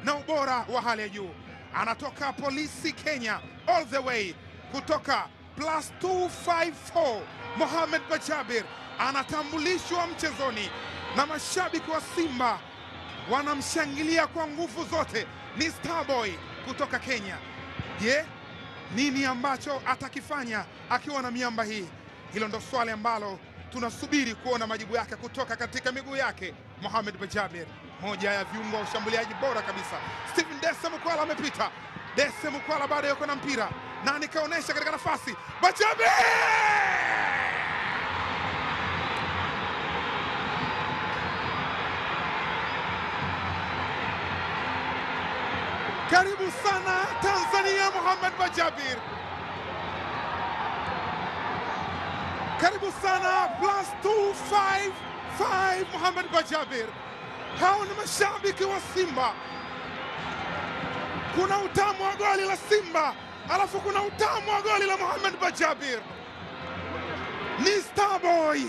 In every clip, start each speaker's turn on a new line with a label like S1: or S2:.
S1: na ubora wa hali ya juu. Anatoka Polisi Kenya all the way kutoka +254. Mohamed Bajabir anatambulishwa mchezoni na mashabiki wa Simba wanamshangilia kwa nguvu zote. Ni Starboy kutoka Kenya. Je, nini ambacho atakifanya akiwa na miamba hii? Hilo ndo swali ambalo tunasubiri kuona majibu yake kutoka katika miguu yake. Mohamed Bajabir, moja ya viungo wa ushambuliaji bora kabisa. Stephen Dese Mukwala amepita. Dese Mukwala bado yuko na mpira na nikaonesha katika nafasi. Bajabir! Karibu sana Tanzania, Mohamed Bajabir. Karibu sana +255 Mohamed Bajabir. Hao ni mashabiki wa Simba. Kuna utamu wa goli la Simba, alafu kuna utamu wa goli la Mohamed Bajabir. Ni Starboy,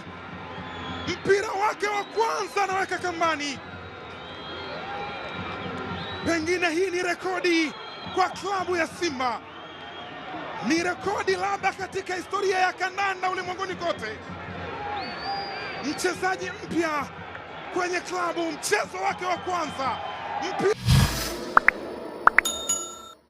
S1: mpira wake wa kwanza anaweka kambani. Pengine hii ni rekodi kwa klabu ya Simba, ni rekodi labda katika historia ya kandanda ulimwenguni kote. Mchezaji mpya kwenye klabu, mchezo wake wa kwanza mpira